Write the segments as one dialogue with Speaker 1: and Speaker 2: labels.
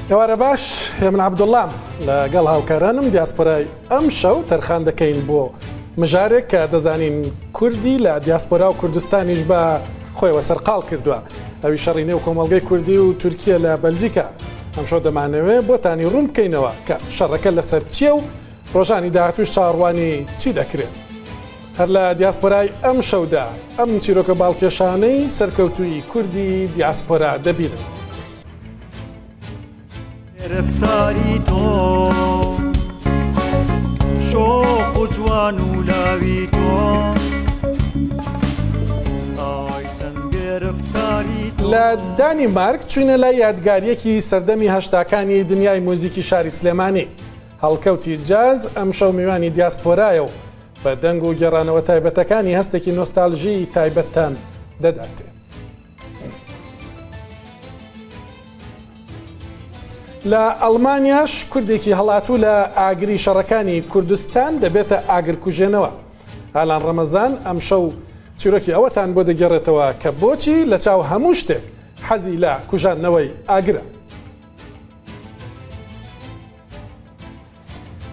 Speaker 1: ئێوارە باش من عەبدوڵڵام لەگەڵ هاوکارانم دیاسپۆرای ئەم شەو تەرخان دەکەین بۆ مژارێک کە دەزانین کوردی لە دیاسپۆرا و کوردستانیش بە خۆیەوە سەرقاڵ کردووە. ئەوی شەڕی نێو کۆمەڵگەی کوردی و تورکیە لە بەلجیکا. ئەم شەو دەمانەوێت بۆتانی ڕوون بکەینەوە کە شەڕەکە لەسەر چییە و ڕۆژانی داهاتووش چاڕوانی چی دەکرێت. هەر لە دیاسپۆرای ئەم شەودا ئەم چیرۆکە باڵکێشانەی سەرکەوتووی کوردی دیاسپۆرا دەبینن.
Speaker 2: رفتاری تو شوخ و جوان و لاوی تو
Speaker 1: لە دانیمارک چوینە لای یادگاریەکی سەردەمی هەشتاکانی دنیای مۆزیکی شاری سلێمانی. هەڵکەوتی جاز ئەم شەو میوانی دیاسپۆرایە و بە دەنگ و گێڕانەوە تایبەتەکانی هەستێکی نۆستالژی تایبەتتان دەداتێ. لە ئەڵمانیاش کوردێکی هەڵاتوو لە ئاگری شەڕەکانی کوردستان دەبێتە ئاگرکوژێنەوە. ئالان ڕەمەزان ئەم شەو چیرۆکی ئەوەتان بۆ دەگەڕێتەوە کە بۆچی لە چاو هەموو شتێک حەزی لە کوژانەوەی ئاگرە.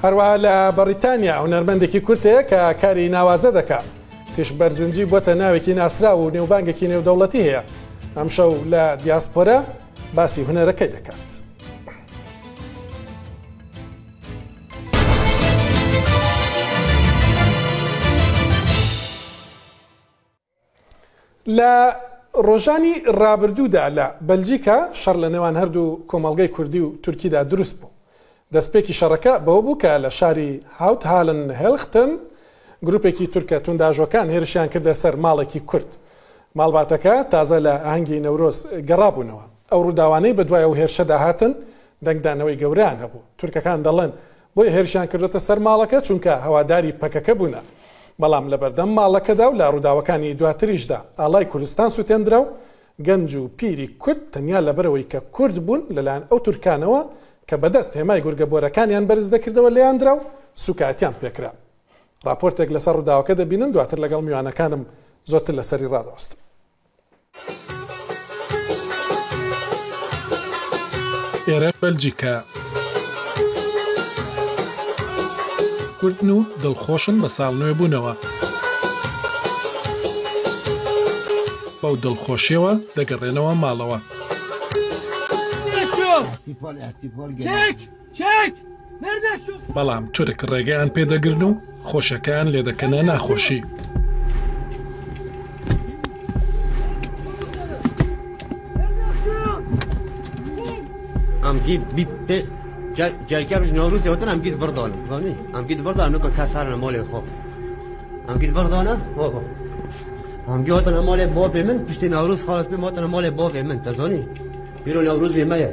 Speaker 1: هەروەها لە بەریتانیا هونەرمەندێکی کورتەیە کە کاری ناوازە دەکات. تیش بەرزنجی بۆتە ناوێکی ناسرا و نێوبانگێکی نێودەوڵەتی هەیە. ئەم شەو لە دیاسپۆرا باسی هونەرەکەی دەکات. لە ڕۆژانی ڕابردوودا لە بەلجیکا شەڕ لە نێوان هەردوو کۆمەڵگەی کوردی و تورکیدا دروست بوو. دەستپێکی شەڕەکە بەوە بوو کە لە شاری هاوت هالن هێلختن گروپێکی تورکە تونداژۆکان هێرشیان کردە سەر ماڵێکی کورد. ماڵباتەکە تازە لە ئاهەنگی نەورۆز گەڕابوونەوە. ئەو ڕووداوانەی بەدوایە و هێرشەدا هاتن دەنگدانەوەی گەوریان هەبوو. تورکەکان دەڵێن بۆی هێرشیان کردوتە سەر ماڵەکە چونکە هەواداری پەکەکە بوونە. بەڵام لە بەردەم ماڵەکەدا و لە ڕووداوەکانی دواتریشدا ئاڵای کوردستان سووتێنرا و گەنج و پیری کورد تەنیا لەبەرەوەی کە کورد بوون لەلایەن ئەو تورکانەوە کە بەدەست هێمای گورگەبۆرەکانیان بەرز دەکردەوە لێیاندرا و سوکاتیان پێکرا. راپۆرتێک لەسەر ڕووداوەکە دەبینن دواتر لەگەڵ میوانەکانم زۆرتر لەسەری ڕادەوەستم. ئێرە بەلجیکا کوردن و دڵخۆشن بە ساڵنوێ بوونەوە. بەو دڵخۆشیەوە دەگەڕێنەوە ماڵەوە. بەڵام تورک ڕێگەیان پێدەگرن و خۆشەکان لێ دەکەنە ناخۆشی.
Speaker 3: جایکەش نۆروزیەوەتن ئەم گیت بڕدان زانی ئەم گیت بڕدان نوکە کەسارە مۆڵێ خۆ ئەم گیت بڕدانە خۆ ئەم گیوەتەنە مۆڵێ بۆفێ من پشتی ناوروز خاڵس پێ مۆتەنە مۆڵێ بۆفێ من تەزانی بیرۆ نەوروزی مەیە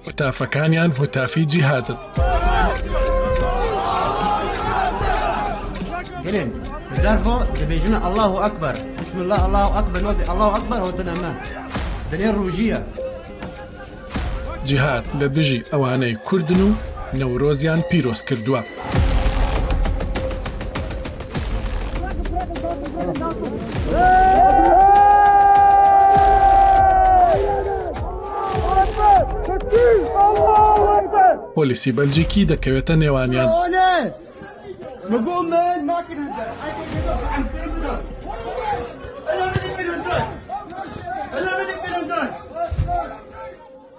Speaker 1: هتافەکانیان هتافی جیهادن.
Speaker 3: گەلێن دەرخۆ دەبێژنە الله ئەکبەر بسم الله الله ئەکبەر نۆفی الله ئەکبەر هۆتەنەمە دەنێ ڕۆژیە.
Speaker 1: جیهاد لە دژی ئەوانەی کوردن و نەورۆزیان پیرۆز کردووە. پۆلیسی بەلجیکی دەکەوێتە نێوانیان.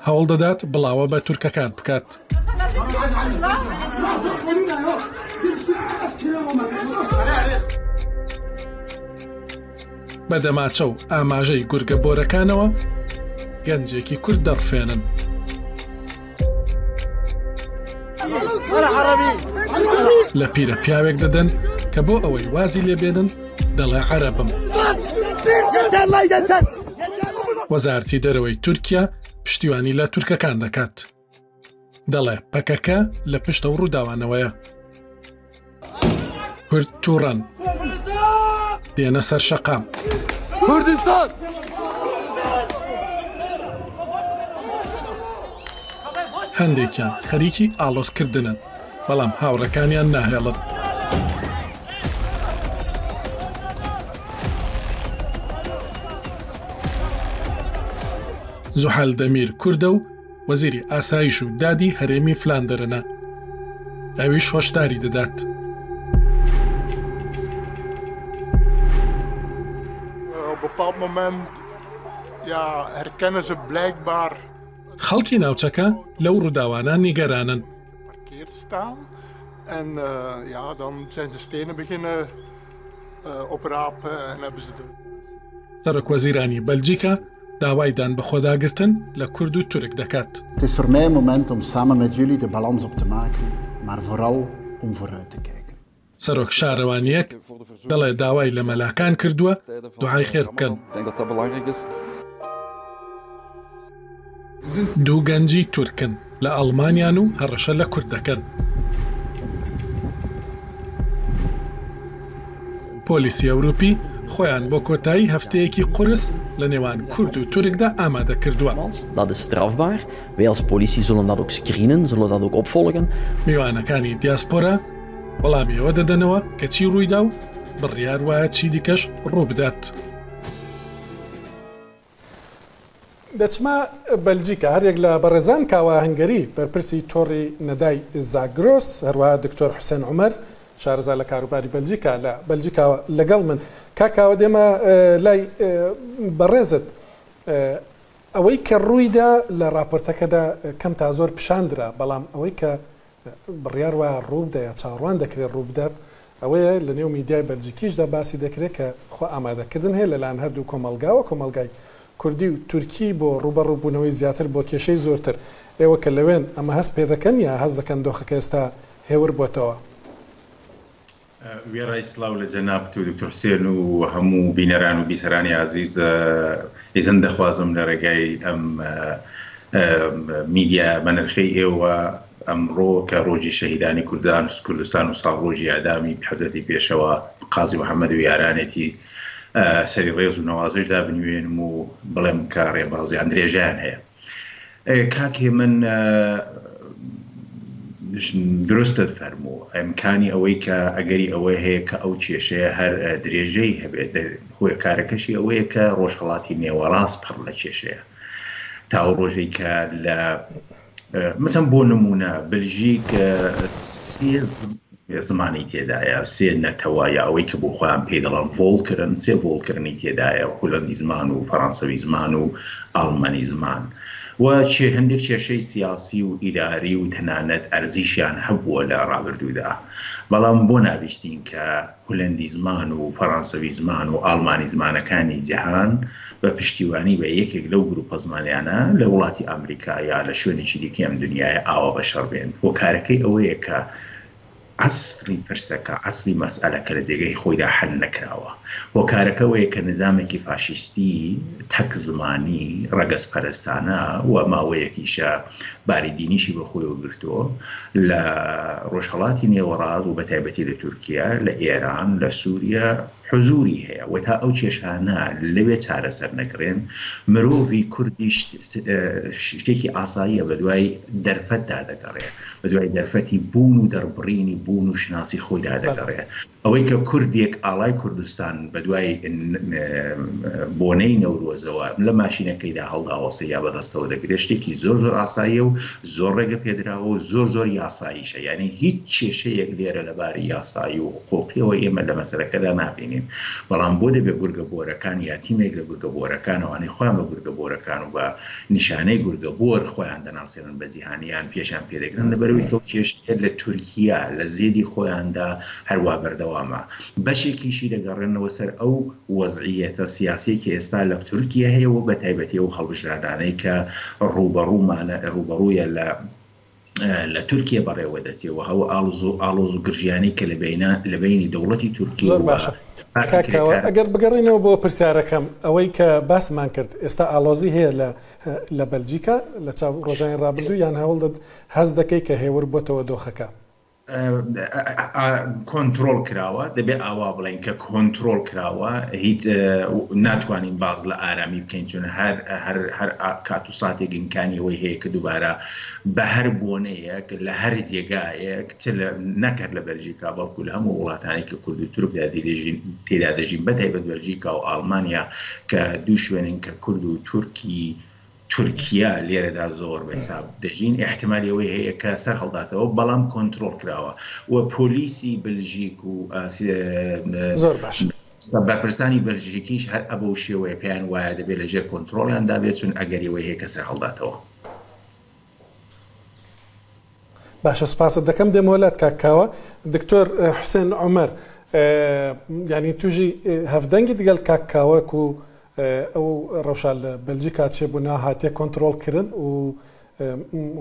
Speaker 1: هەوڵ دەدات بڵاوە بە تورکەکان بکات. بە دەماچە و ئاماژەی گورگەبۆرەکانەوە گەنجێکی کورد دەڕفێنن. لە پیرە پیاوێک دەدەن کە بۆ ئەوەی وازی لێبێنن دەڵێ عەرەبم. وەزارەتی دەرەوەی تورکیا پشتیوانی لە تورکەکان دەکات. دەڵێ پەکەکە لە پشتە و ڕووداوانەوەیە. کورد تووڕەن دێنە سەر شەقام.
Speaker 4: کوردستان
Speaker 1: هەندێکیان خەریکی ئاڵۆزکردنن بەڵام هاوڕەکانیان ناهێڵن. زوحال دەمیر کوردە و وەزیری ئاسایش و دادی هەرێمی فلاندەرنە. ئەویش هۆشداری دەدات.
Speaker 5: Op een bepaald moment herkennen ze blijkbaar
Speaker 1: خەڵکی ناوچەکە لەو ڕووداوانە نیگەرانن.
Speaker 5: geparkeerd staan en dan zijn ze stenen beginnen oprapen en hebben ze de
Speaker 1: سەرۆکوەزیرانی بەلجیکا داوایدان بە خۆداگرتن لە کورد و تورک دەکات.
Speaker 6: Het is voor mij een moment om samen met jullie de balans op te maken, maar vooral om vooruit te kijken.
Speaker 1: سەرۆک شارەوانیەک دەڵێ داوای لە مەلاکان کردووە دوعای خێر بکەن. دوو گەنجی تورکن لە ئەڵمانیان و هەڕەشە لە کورد دەکەن. پۆلیسی ئەوروپی خۆیان بۆ کۆتایی هەفتەیەکی قورس لە نێوان کورد و تورکدا ئامادە کردووە.
Speaker 7: Dat is strafbaar. Wij als politie zullen dat ook screenen, zullen dat ook opvolgen.
Speaker 1: میوانەکانی دیاسپۆرا وەڵامی ئەوە دەدەنەوە کە چی ڕوویدا و بڕیار وایە چی دیکەش ڕوو بدات. دەچمە بەلجیکا هەرێک لە بەڕێزان کاوە هەنگەری بەرپرسی تۆڕی نەدای زاگرۆس هەروەها دکتۆر حوسێن عومەر شارەزا لە کاروباری بەلجیکا لە بەلجیکاوە لەگەڵ من. کاکاوە دێمە لای بەڕێزت ئەوەی کە ڕوویدا لە راپۆرتەکەدا کەم تا زۆر پیشاندرا، بەڵام ئەوەی کە بڕیار وایە ڕوو بدە یا چاڕوان دەکرێت ڕوو بدات ئەوەیە لە نێو میدیای بەلجیکیشدا باسی دەکرێت کە خۆ ئامادەکردن هەیە لەلایەن هەردوو کۆمەلگاوە کۆمەلگای کوردی و تورکی بۆ ڕوبەڕووبوونەوەی زیاتر بۆ کێشەی زۆرتر. ئێوە کە لەوێن ئەمە هەست پێ دەکەن یا هەست دەکەن دۆخەکە ئێستا هێور بۆتەوە؟
Speaker 8: وێڕای سلااو لە جەنابەت و دکتۆر حوسێن و هەموو بینەران و بیسەرانی عزیز ئێزن دەخوازم لە ڕێگای ئەم میدیا بەنرخەی ئێوە ئەمڕۆ کە ڕۆژی شەهیدانی کوردستان و ساڵ ڕۆژی ئادامی حەزرەتی پێشەوە قازی محەممەد و یارانێتی سەری ڕێز و نەوازشدا بنوێنم و بڵێم کە ڕێبازیان درێژیان هەیە. کاکێ من درستت فەرموو ئەمکانی ئەوەی کە ئەگەری ئەوەی هەیە کە ئەو کێشەیە هەر درێژەی هەبێت هۆی کارەکەشی ئەوەیە کە ڕۆژهەڵاتی نێوەڕاست پڕ لە کێشەیە تاو ڕۆژێک کە لە مثلا بۆ نمونە بلژیک زمانی تێدایە سێ نەتەوایە ئەوەی کە بۆ خۆیان پێ دەڵێن ڤۆڵکردن سێ ڤۆڵکردنی تێدایە هۆلەندی زمان و فەڕەنسەوی زمان و ئاڵمانی زمان و هەندێک کێشەی سیاسی و ئیداری و تەنانەت ئەرزیشیان هەبووە لە ڕابردوودا، بەڵام بۆ ناویستین کە هۆلەندی زمان و فەڕەنسەوی زمان و ئاڵمانی زمانەکانی جیهان بە پشتیوانی بە یەکێک لەو گروپە زمانیانە لە وڵاتی ئەمریکا یا لە شوێنێکی دیکەی ئەم دنیای ئاوا بەشەڕ بێن. بۆ کارەکەی ئەوەیە کە عەسڵی پرسەکە عەسڵی مەسئەلەکە لە جێگەی خۆیدا حەل نەکراوە. بۆ کارەکەوەیە کە نظامێکی فاشیستی تەک زمانی ڕەگەز پەرستانە و ماوەیەکیشە باری دینیشی بە خۆیەوە گرتووە لە ڕۆژهەڵاتی نێوەڕاست و بەتایبەتی لە تورکیا، لە ئێران، لە سووریا حزوری هەیە و تا ئەو کێشانە لەوێ چارەسەر نەکرێن مرۆڤی کوردی شتێکی ئاساییە بە دوای دەرفەتدا دەگەڕێت، بە دوای دەرفەتی بوون و دەربڕینی بوون و شناسی خۆیدا دەگەڕێت. ئەوەی کە کوردێک ئاڵای کوردستان بە دوای بۆنەی نەورۆزەوە لە ماشینەکەیدا هەڵداوەسە یا بەدەستەوە دەگرێت شتێکی زۆر زۆر ئاساییە و زۆر ڕێگە پێدراوە و زۆر زۆر یاساییشە، یعنی هیچ کێشەیەک لێرە لەباری یاسایی و حقوقیەوە ئێمە لە مەسەلەکەدا نابینین. بەڵام بۆ دەبێت گورگە بۆرەکان یا تیمێک لە گورگە بۆرەکانەوەی خۆیان بە گورگە بۆرەکان و بە نیشانەی گورگە بۆر خۆیان دەناسێنن بە جیهانیان پێشیان پێدەگرن لەبەرەوەی کە کێشێت لە تورکیا لە زێدی خۆیاندا هەروە بەردەوامە. بەشێکیشی دەگەڕێنەوە سەر ئەو وەزعیەتە سیاسی کە ئێستا لە تورکیا هەیە و بە تایبەتی و هەڵبژاردانەی کە ڕوبەڕوویە لە تورکیا بەڕێوە دەچێەوە هەوە ئاڵۆز و گرژیانی کە لە بینی دەوڵەتی تورکی
Speaker 1: زۆر باشە. ئەگەر بگەڕێنەوە بۆ پرسیارەکەم ئەوەی کە باسمان کرد ئێستا ئالۆزی هەیە لە بەلجیکا لە چاو ڕۆژانی ڕابردوو یان هەوڵ هەست دەکەی کە هێور بۆتەوە دۆخەکە؟
Speaker 8: کۆنتترۆل کراوە، دەبێت ئاوا بڵین کە کۆنتترۆل کراوە، هیچ ناتوانین باز لە ئارامی بکەین چون هەر کات و ساتێک ئیمکانیەوەی هەیە کە دووبارە بە هەر بۆنەیەک لە هەر جێگایەک نەکرد لە بەلژیکا بەڵکو لە هەموو وڵاتانی کە کورد و تورکدا تێدا دەژین بەتایبەت بەلژیکا و ئاڵمانیا کە دوو شوێنن کە کورد و تورکی تورکیا لێرەدا زۆر بەساب دەژین احتمالیەوەی هەیە کە سەر هەڵداتەوە بەڵام کۆنتترۆل کراوە و پۆلیسی بلژیک و
Speaker 1: زۆر باش
Speaker 8: بەرپرسانی بەلژیکیش هەر ئەبەو شێوەیە پێیان وایە دەبێت لەژێر کۆنتترۆلیاندا بێت چون ئەگەریەوەی هەیە کە سەر هەڵداتەوە.
Speaker 1: باشە سپاست دەکەم دێمەوەلات کاکاوە دکتۆر حوسێن عومەر ینی توژی هەفدەنگی دگەل کاکاوەک و ئەو ڕەوشال لە بەلژیکا چێبوونا هاتیە کۆنتترۆلکردن و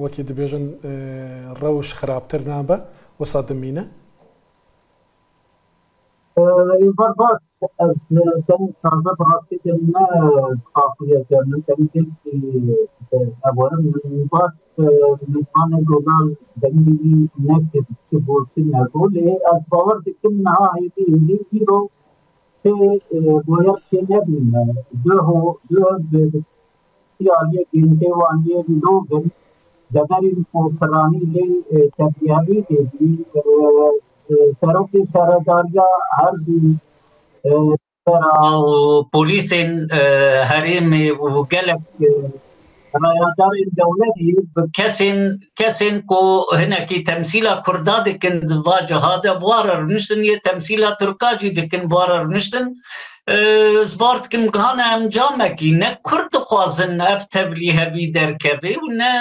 Speaker 1: وەکی دەبێژن ڕەوش خراپتر نابە وەسا دەمینە
Speaker 9: برباد از تن تازه باستی که نه خاصیت کرده که اولا من باید میزبان گلال دنیوی نکت که بولتی نگوله از باور دکتم نهایتی ایندی رو که باید که نبینه دو سیالیه گنده وانیه لوگن دگری پرانی لی تبیهی دیدی سروکی سرداریا هر دی پولیس حریم و گلک رایادار دولتی کسین کو هنکی تمثیل کرداد کند واجهاد بوارر نشتن یه تمثیل ترکاجی دکن بوارر نشتن زبارت کم گهانه انجامه کی نه کرد خوازن اف تبلیه وی درکبه و نه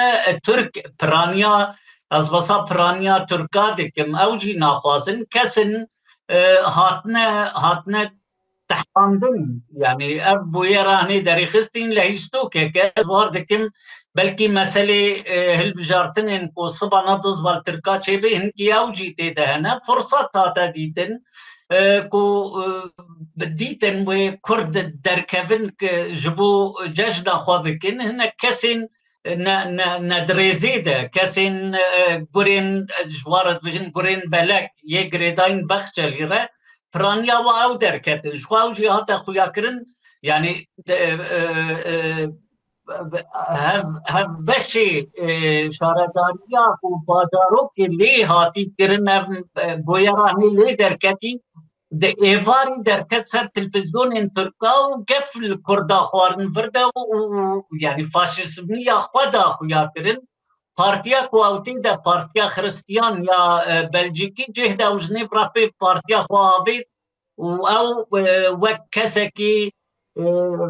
Speaker 9: ترک پرانیا از بسا پرانیا ترکا دکم اوجی ناخوازن کسن هاتنه تحاندن یعنی اب بویرانی دریخستین لهیستو که وار دکم بلکی مسئله هل بجارتن انکو صبح نضز والترکا چه به انکی اوجی تیده هنه فرصت هاتا دیتن کو دیتن و کرد درکوین که جبو جشن خواه بکن هنه کسین ندرزی ده کسین گرین جوارد بجن گرین بلک یه گریداین بخشلی ره پرانیا و او درکتن شخواو جهات خویا کرن یعنی هف بشی شارداریا و بازارو که لی هاتی کرن گویرانی لی درکتی ده ایواری درکت سر تلفزیون این ترکا و گفل کردا خوارن ورده و یعنی فاشیسمی یا خوادا خویا کرن پارتیا کواوتی ده پارتیا خرستیان یا بلژیکی جهده و جنیب راپی پارتیا خوابید و او وک کسکی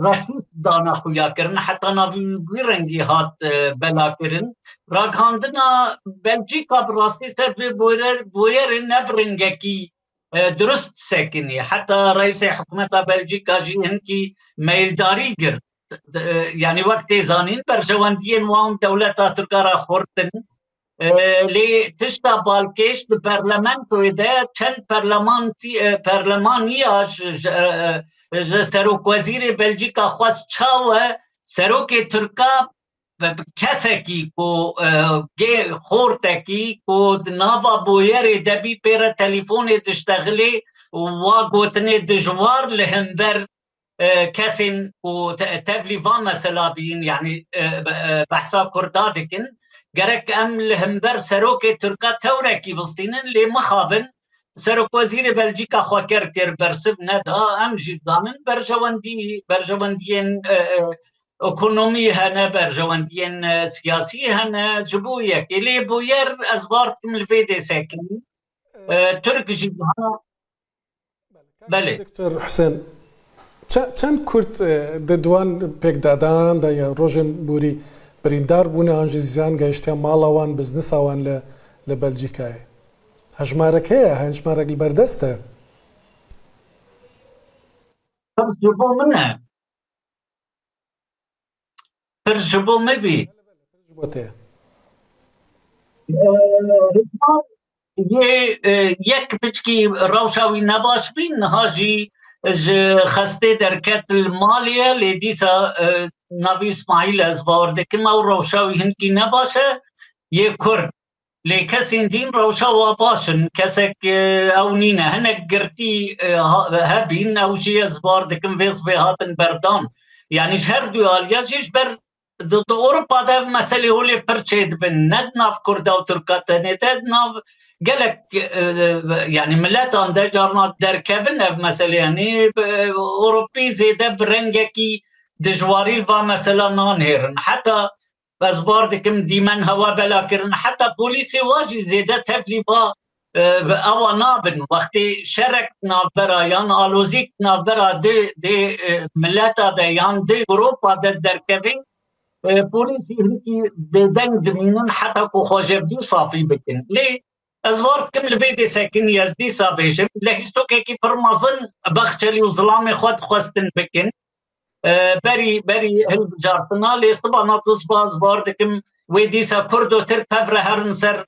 Speaker 9: رشید دانا خویا کرن حتی ناوی رنگی هات بلا کرن راگهاندنا بلژیکا براستی سر بویر نبرنگکی درست سکنی حتی رئیس حکومت بلژیکا جی انکی میلداری گرد یعنی وقت زانین برجواندین وان دولت ترکا را خوردن لی تشتا بالکش به پرلمنت ویده چند پرلمانی سروک وزیر بلژیکا خواست چاوه سروک ترکا کسکی کو خورتکی کو ناوا بویر دبی پر تلفون تشتغلی و گوتنی دجوار لهمبر کسین و تبلیغان مثلا بین یعنی بحثا کردادکن گرک ام لهمبر سروک ترکا تورکی بستینن لی مخابن سروک وزیر بلژیکا خواکر کر برسب ندا ام جیدانن برجواندین اکونومی هنه برجواندین سیاسی هنه جبویه که لی بویر از بارت کم الفیده ساکنی ترک جیدانا بله
Speaker 1: دکتر حسین چند کورد ددوان پێکدادانان دا یا ڕۆژن بوری بریندار بوون ئەنجزیان گەیشتیان ماڵەوان بزنساوان لە بەلژیکایە هەژمارەك هەیە هەژمارەك بەردەستە
Speaker 9: ترجبو منه ترجبو مبي یک بچکی روشاوی نباش بین هاجی خسته درکت المالیه لیدیسا نوی اسماعیل از باوردکم او روشاوی هنکی نباشه یه کرد لی کسی دین روشا و باشن کسی که او نینه هنک گرتی هبین او جی از باوردکم ویز بهاتن بردان یعنی هر دو آلیا جیش بر دو اروپا ده مسئله هولی پرچید بین ند ناف کرد و ترکات ند ناف گلک یعنی ملت آن در جارنا درکبن اف مسئله یعنی اروپی زیده برنگه کی دجواري الفا مثلا نانهرن حتى أزبار دكم ديمن هوا بلا كرن حتى بوليسي واجي زيادة تفلي با أو نابن وقتی شرک نابرا یان آلوزیک نابرا دی ملتا دا یان دی گروپا دا درکوین پولیسی هنکی بدنگ دمینن حتی کو خوشبدو صافی بکن لی ازوارد کم لبیدی سکن یزدی سابیشم لحیستو که پرمازن بخچلی و ظلام خود خواستن بکن بری هل جارتنا لی صبانا تصبا ازوارد کم ويديسا كردو تر بفر هرن سر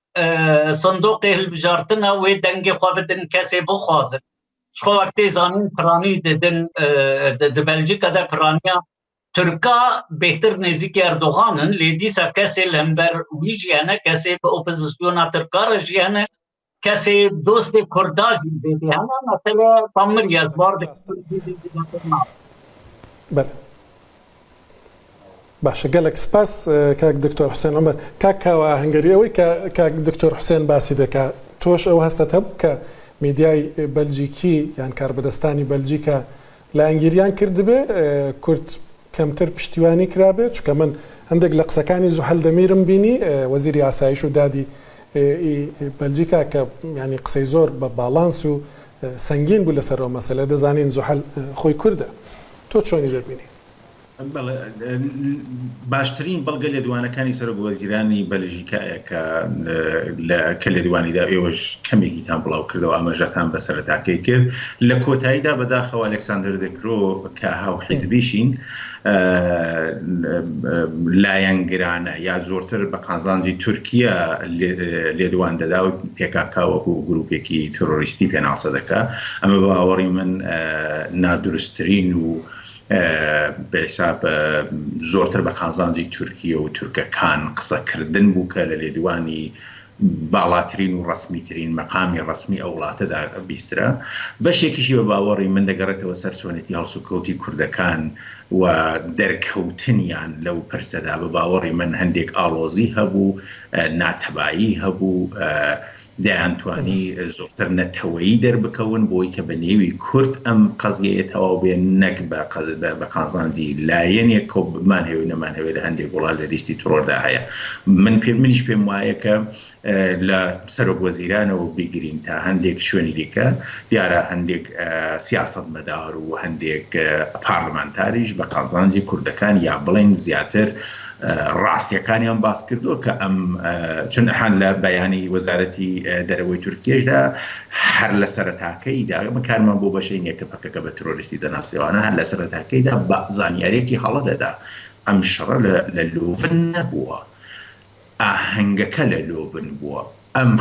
Speaker 9: صندوق البجارتنا ويدنگ خوابدن کسی بخوازن شخو وقتی زانین پرانی ددن بلجیکا دا پرانیا ترکا بهتر نزدیک اردوغانن لیدیسا کسی لهمبر وی جیانه کسی به اپوزیسیونا ترکا را جیانه کسی دوست کردا جیده همه مثلا تامر یزبار
Speaker 1: بله باشە گەلێک سپاس کاک دکتۆر حسێن عومەر کاکاوە هەنگەریەوەی کاک دکتۆر حسێن باسی دەکات تۆش ئەو هەستت هەبوو کە میدیای بەلجیکی یان کاربەدەستانی بەلجیکا لایەنگیریان کردبێ کورد کەمتر پشتیوانی کرابێت چونکە من هەندێک لە قسەکانی زوحەل دەمیرم بینی وەزیری ئاسایش و دادی بەلجیکا کە ینی قسەی زۆر بە باڵانس و سەنگین بوو لەسەرەوە مەسەلە دەزانین زوحەل خۆی کوردە تۆ چۆنی دەبینی؟
Speaker 8: باشترین بەڵگە لە دوانەکانی سەرۆک وەزیرانی بەلژیکایە کە لە دوانیدا ئێوەش کەمێکیتان بڵاو کردەوە ئاماژەتان بە سەرەتاکەی کرد لە کۆتاییدا بەداخەوە ئەلێکساندر دەکرۆ کە هاو حیزبیشین لایەنگرانە یا زۆرتر بە قازانجی تورکیا لێدوان دەدا و پێکاکاوەکو گروپێکی تۆرۆریستی پێناسە دەکات ئەمە باوەڕی من نادروستترین و بەحساب زۆرتر بە قازانجی تورکیە و تورکەکان قسەکردن بوو کە لە لێدوانی باڵاترین و ڕسمیترین مەقامی ڕسمی ئەو وڵاتەدا بیسترا بەشێکیشی بە باوەڕی من دەگەڕێتەوە سەر چۆنێتی هەڵسوکەوتی کوردەکان و دەرکەوتنیان لەو پرسەدا بە باوەڕی من هەندێک ئاڵۆزی هەبوو ناتەبایی هەبوو دەیانتوانی زۆرتر نەتەوەیی دەربکەون بۆی کە بە نێوی کورد ئەم قەزیەیە تەواو بێ نەک بە قازانجی لایەنێک کۆ بمان هەوێ نەمان هەوێ لە هەندێک وڵات لە لیستی ترۆردا هەیە منیش پێم وایە کە لە سەرۆک وەزیرانەوە بیگرین تا هەندێک شوێنی دیکە دیارە هەندێک سیاسەتمەدار و هەندێک پارلمانتاریش بە قازانجی کوردەکان یا بڵێن زیاتر ڕاستیەکانیان باس کردووە کە ئەم چون هەن لە بەیانی وەزارەتی دەرەوەی تورکیەشدا هەر لە سەرەتاکەیدا من کارمان بۆ بەشەی نییە کە پەکەکە بە ترۆریستی دەناسیوانە هەر لە سەرەتاکەیدا بە زانیارێکی هەڵە دەدا ئەم شەڕە لە لۆڤن نەبووە ئاهەنگەکە لە لۆڤن بووە ئەم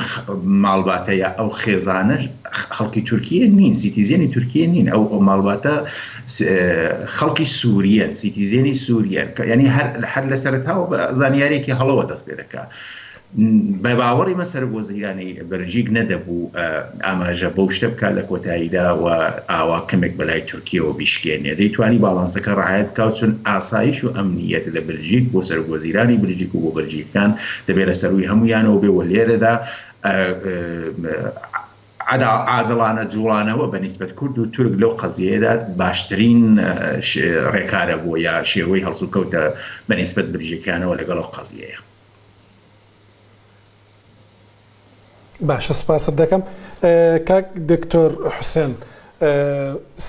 Speaker 8: ماڵباتەیە ئەو خێزانە خەڵکی تورکیە نین سیتیزێنی تورکیە نین ئەو ماڵباتە خەڵکی سووریەن سیتیزێنی سووریەن ینی هەر لە سەرەتاوە بە زانیارێکی هەڵەوە دەست پێ دەکات بە باوەڕی مە سەرۆک وەزیرانی بەلژیک نەدەبوو ئاماژە بەو شتە بکات لە کۆتاییدا و ئاوا کەمێک بەلای تورکیەوە بیشکێنێ دەیتوانی باڵانسەکە ڕعایەت بکات چون ئاسایش و ئەمنیەت لە بەلژیک بۆ سەرۆک وەزیرانی بەلژیک و بۆ بەلژیکان دەبێت لە سەروی هەمویانەوە بێ وە لێرەدا عادڵانە جوڵانەوە بە نیسبەت کورد و تورک لەو قەزیەیەدا باشترین ڕێکارە بۆ یا شێوەی هەڵسوکەوتە بە نیسبەت بەلژیکانەوە لەگەڵ ئەو قەزیەیە.
Speaker 1: باشە سپاست دەکەم کاک دکتۆر حوسێن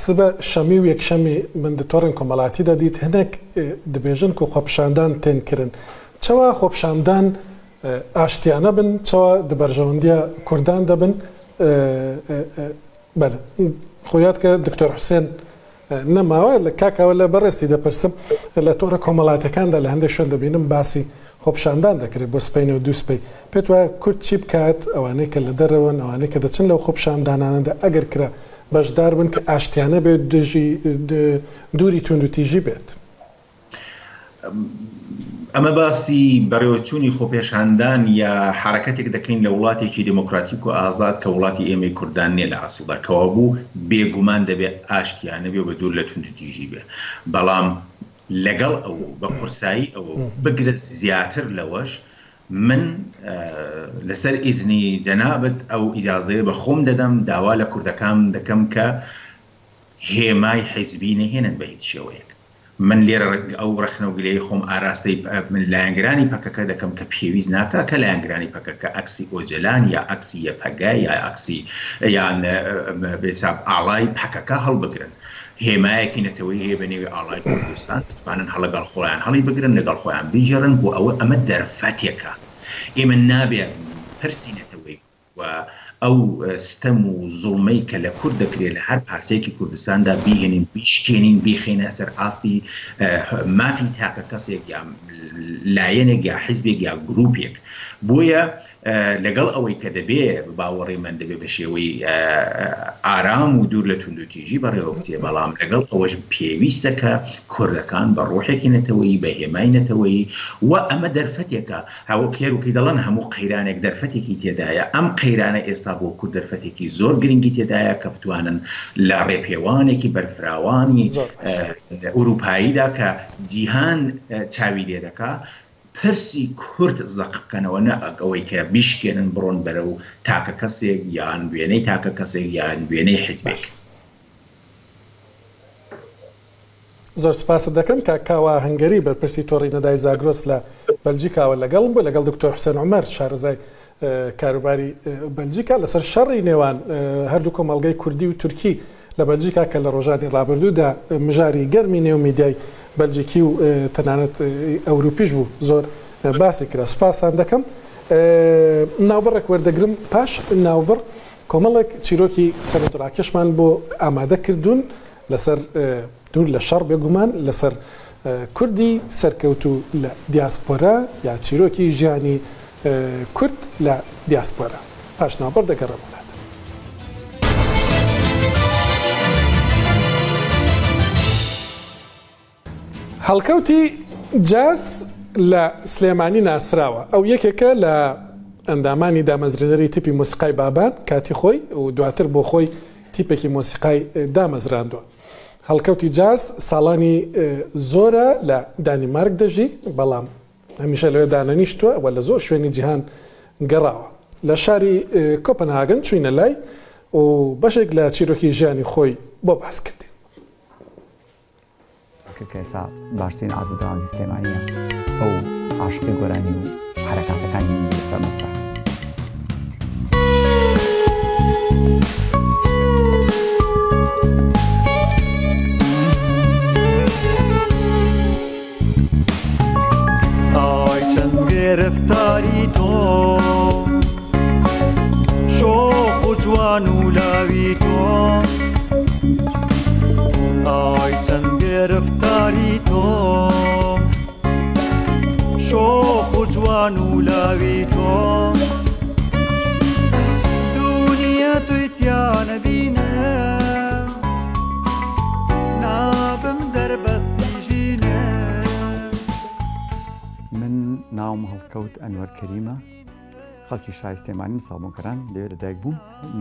Speaker 1: سبە شەمی و یەکشەمی بندتۆڕین کۆمەڵاتیدا دیت هەنێک دەبێژن و خۆپشاندان تێنکردن چەوە خۆپشاندان ئاشتیانە بن چەوە دەبەرژەوەندیە کوردان دەبن بەڵێ خۆیات کە دکتۆر حوسێن نەماوە لە کاکەوە لە بەڕێستی دەپرسم لە تۆڕە کۆمەڵاتەکاندا لە هەندێک شوێن دەبینم باسی خۆپشاندان دەکرێت بۆ سپین و دووسپەی پێت وایە کورد چی بکات ئەوانەی کە لە دەرەوەن ئەوانەی کە دەچن لەو خۆپشاندانانەدا ئەگەر کرا بەشدار بن کە ئاشتیانە بێت دووری تونند و تیژی بێت
Speaker 8: ئەمە باسی بەڕێوەچوونی خۆپێشاندان یا حرەکەتێک دەکەین لە وڵاتێکی دموکراتیک و ئازاد کە وڵاتی ئێمەی کوردان نێ لە ئاسوودا کەوا بوو بێگومان دەبێت ئاشتیانە بێ بە دوور لە تونند و تیژی بێ بەڵام لەگەڵ ئەو بە قورسایی ئەوە بگرێت زیاتر لەوەش من لەسەر ئیزنی جەنابەت ئەو ئیجازەیە بە خۆم دەدەم داوا لە کوردەکان دەکەم کە هێمای حیزبی نەهێنن بە هیچ شێوەیەک من لێرە ئەو ڕخنەوگلەی خۆم ئاراستەی من لایەنگرانی پەکەکە دەکەم کە پێویست ناکە کە لایەنگرانی پەکەکە ئەکسی ئۆجلان یا ئەکسی یەپەگای یا ئەکسی یان بێساب ئاڵای پەکەکە هەڵبگرن هێمایەکی نەتەوەی هەیە بە نێوی ئاڵای کوردستان دەتوانن لەگەڵ خۆیان هەڵی بگرن لەگەڵ خۆیان بیژێڕن بۆ ئەوە ئەمە دەرفەتێکە ئێمە نابێت پرسی نەتەوەی و ئەو ستەم و زوڵمەی کە لە کورد دەکرێت لە هەر پارچەیەکی کوردستاندا بیهێنین بیشکێنین بیخێنە سەر ئاستی مافی تاکە کەسێک یا لایەنێک یا حیزبێک یا گروپێک بۆیە لەگەڵ ئەوەی کە دەبێ باوەڕی من دەبێ بە شێوەی ئارام و دوور لە توندوتیژی بەڕێوە بچێ بەڵام لەگەڵ ئەوەش پێویستە کە کوردەکان بە ڕۆحێکی نەتەوەیی بە هێمای نەتەوەیی و ئەمە دەرفەتێکە هەوە کێروکی دەڵێن هەموو قەیرانێک دەرفەتێکی تێدایە ئەم قەیرانە ئێستا بۆ کورد دەرفەتێکی زۆر گرنگی تێدایە کە بتوانن لە ڕێپێوانێکی بەرفراوانی ئوروپاییدا کە جیهان چاوی لێ دەکا پرسی کورد زەق بکەنەوە نە ئەوەی کە بیشکێنن بڕۆن بەرە و تاکە کەسێک یان وێنەی تاکە کەسێک یان وێنەی حیزبێک.
Speaker 1: زۆر سپاس دەکەم کە کاوا هەنگەری بەرپرسی تۆڕی نەدای زاگرۆس لە بەلجیکاوە لەگەڵم بوو لەگەڵ دکتۆر حوسێن عومەر شارەزای کاروباری بەلجیکا لەسەر شەڕی نێوان هەردوو کۆمەڵگەی کوردی و تورکی لە بەلجیکا کە لە ڕۆژانی ڕابردوودا مژاری گەرمی نێو میدیای بەلجیکی و تەنانەت ئەوروپیش بوو زۆر باسی کرا. سوپاسان دەکەم. ناوبڕێک وەردەگرم پاش ناوبڕ کۆمەڵێک چیرۆکی سەرنجڕاکێشمان بۆ ئامادە کردوون لەسەر دوور لە شەڕ بێگومان لەسەر کوردی سەرکەوتو لە دیاسپۆرا یا چیرۆکی ژیانی کورد لە دیاسپۆرا. پاش ناوبڕ دەگەڕێمەوە. هەڵکەوتی جاز لە سلێمانی ناسراوە ئەو یەکێکە لە ئەندامانی دامەزرێنەری تیپی مۆسیقای بابان کاتی خۆی و دواتر بۆ خۆی تیپێکی مۆسیقای دامەزراندووە. هەڵکەوتی جاز ساڵانی زۆرە لە دانیمارک دەژی بەڵام هەمیشە لەوێ دانەنیشتووە و لە زۆر شوێنی جیهان گەڕاوە. لە شاری کۆپنهاگن چوینە لای و بەشێک لە چیرۆکی ژیانی خۆی بۆ باس کردی.
Speaker 10: کە ئێستا باشترین ئازادڕانی سلێمانیە ئەو عاشقی گۆرانی و حرەکاتەکانی لەسەر مەسرح.
Speaker 2: ئای چەند گرفتاری تۆ شۆخ و جوان و لاوی تۆ ئای چەند گرفتاری تۆ شۆخ و جوان و لاوی تۆ دنیا توی تیانە بینە نابم دەربەستی ژینە.
Speaker 10: من ناوم هەڵکەوت ئەنوەر کەریمە خەڵکی شای سلێمانی مساڵبوونکەران لەوێ لەدایک بووم.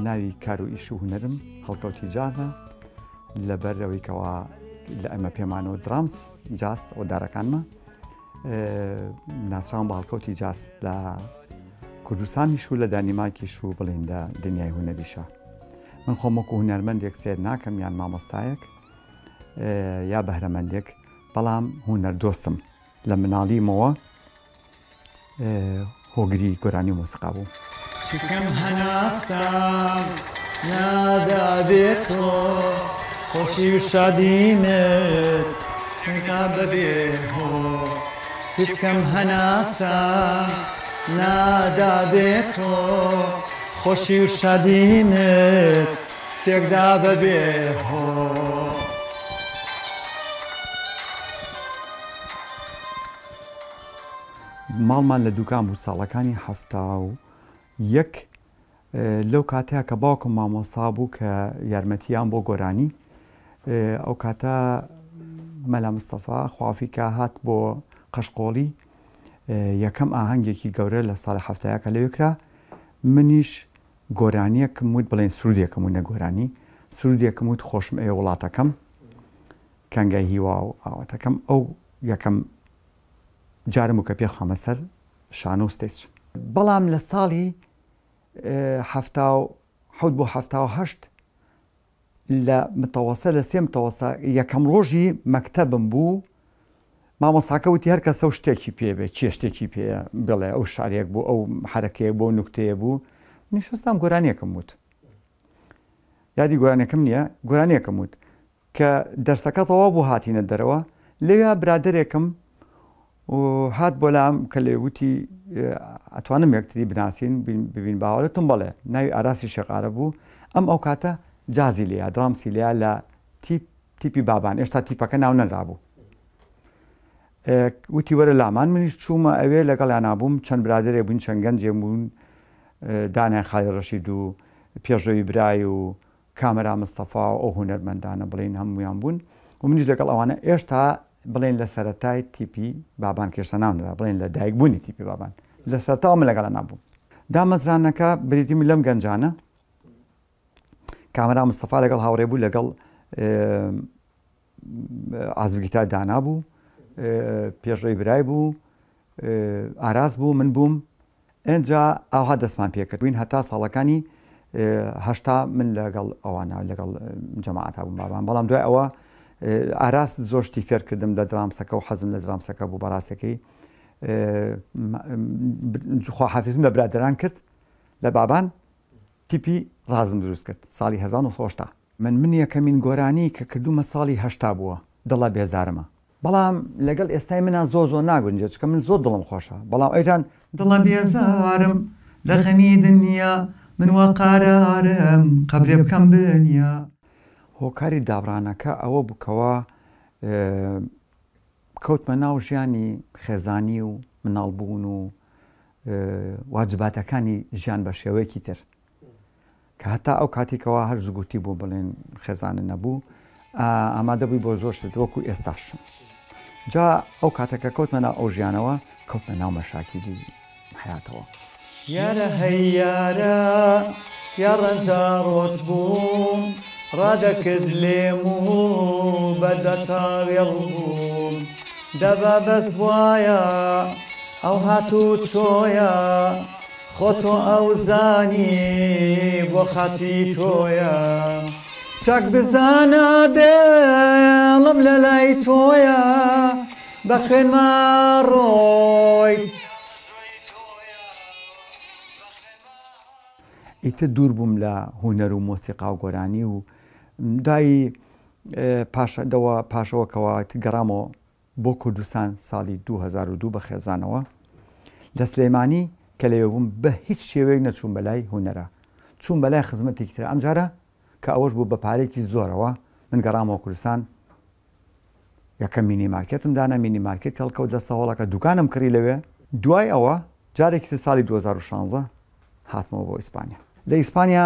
Speaker 10: ناوی کار و ئیش و هونەرم هەڵکەوتی جازە لەبەرەوەی کەوا لە ئەمە پێمانەوە درامس جاز ئەو دارەکانمە ناسراوم بە هەڵکەوتی جاز لە کوردستانیش و لە دانیمارکیش و بڵێن لە دنیای هونەریشە. من خۆم وەکو هونەرمەندێک سێر ناکەم یان مامۆستایەک یا بەهرەمەندێک بەڵام هونەر دۆستم لە مناڵیمەوە هۆگری گۆرانی مۆسیقا بوو.
Speaker 2: چکەم هەناسام نادابێتۆ خۆشی و شادیمت چکا بەبێ هۆ چکەم هەناسام نادابێتۆ خۆشی و شادیمت تێکدا بەبێ هۆ.
Speaker 10: ماڵمان لە دوکان بوو ساڵەکانی هەفتاویەک لەو کاتەیە کە باوکم مامۆستا بوو کە یارمەتیان بۆ گۆرانی ئەو کاتە مەلا مستەفا خوافیکە هات بۆ قەشقۆڵی یەکەم ئاهەنگێکی گەورە لە ساڵی هەفتەیەکە لەوێکرا منیش گۆرانیەکم وت بڵێن سرودێکم و نەگۆرانی سرودێکم وت خۆشم ئێ وڵاتەکەم کەنگای هیوا و ئاواتەکەم ئەو یەکەم جارم و کە پێخەمە سەر شانۆ ستێج. بەڵام لە ساڵی 1970 بۆ 1970 لە متەوەسە لە سێ متەوەسە یەکەم ڕۆژی مەکتەبم بوو مامۆستاکە وتی هەر کەسە و شتێکی پێ بێت چێ شتێکی پێ بڵێ ئەو شارێک بوو ئەو حرەکەیە بۆ نوکتەیە بوو نیشستام گۆرانیەکەم وت یادی گۆرانەکەم نییە گۆرانیەکەم وت کە دەرسەکە تەواو بوو هاتینە دەرەوە لەوێ برادێکم و هات بۆ لام کە لێ وتی ئەتوانم یەکتری بناسیین ببین باوەڕێتم بڵێ ناوی ئاراسی شێقارە بوو ئەم ئەو کاتە جازی لێە درامسی لێە لە تیپی بابان ئێشتا تیپەکە ناو نەرابوو وتی وەرە لامان منیش چوومە ئەوێ لەگەڵیان نابووم چەند برادێک بوون چەند گەنجێ بوون دانای خاڵی ڕەشید و پێشەوی برای و کامەرا مستەفا و ئەو هونەرمەندانە بڵین هەمویان بوون و منیش لەگەڵ ئەوانە ئێشتا بڵێن لە سەرەتای تیپی بابان کێشتا ناونرا بڵێن لە دایک بوونی تیپی بابان لە سەرتاوە من لەگەڵ نابووم دامەزرانەکە بریتیمی لەم گەنجانە کامەرا مستەفا لەگەڵ هاوڕێ بوو لەگەڵ ئازبگیتا دانا بوو پێشڕۆی برای بوو ئاراس بوو من بووم ئەنجا ئاها دەستمان پێکردوین هەتا ساڵەکانی هەشتا من لەگەڵ ئەوانە لەگەڵ جەماعەتا بووم بابان بەڵام دوای ئەوە ئاراس زۆر شتی فێر کردم لە درامسەکە و حەزم لە درامسەکە بوو بەڕاستەکەی خواحافیزم لە برادران کرد لە بابان تیپی ڕازم دروست کرد ساڵی 1970 من یەکەمین گۆرانی کە کردومە ساڵی هەشتا بووە دڵە بێزارمە بەڵام لەگەڵ ئێستای منە زۆر ناگونجێت چکە من زۆر دڵم خۆشە بەڵام ئەیتان دڵە بێزارم لە خەمی دنیا من وە قارارم قەبرێ بکەم بنیا هۆکاری دابرانەکە ئەوە بووکەوە کەوتمە ناو ژیانی خێزانی و مناڵبوون و واجباتەکانی ژیان بە شێوەیەکی تر کە هەتا ئەو کاتێکەوە هەر زگوتی بوو بڵێن خێزانە نەبوو ئامادە بووی بۆ زۆر شت وەکو ئێستاش جا ئەو کاتەکە کەوتمە ناو ئەو ژیانەوە کەوتمە ناو مەشاکیلی حیاتەوە
Speaker 11: یارە هەیارە یا ڕەنجاڕۆت بووم ڕادەکرد لێم و بەدەتاوێڵ بووم دەبا بەس وایە ئەو هاتوو چۆیە خۆتۆ ئەو زانی بۆ خاتی تۆیە چاک بزانە دێڵم لە لای تۆیە بە خوێنما ڕۆی
Speaker 10: ئیتر دوور بووم لە هونەر و مۆسیقا و گۆرانی و دایی پاشەوەکەوە گەڕامەوە بۆ کوردستان ساڵی 2002 بە خێزانەوە لە سلێمانی کە لەوێ بووم بە هیچ شێوەیەک نەچوون بەلای هونەرە چوون بەلای خزمەتێکی تر ئەمجارە کە ئەوەش بوو بە پارێکی زۆرەوە من گەڕامەوە کوردستان یەکەم مینی مارکێتم دانا مینی مارکێت هەڵکەوت لە سەوڵەکە دوکانم کڕی لەوێ دوای ئەوە جارێکی تر ساڵی 2016 هاتمەوە بۆ ئیسپانیا لە ئیسپانیا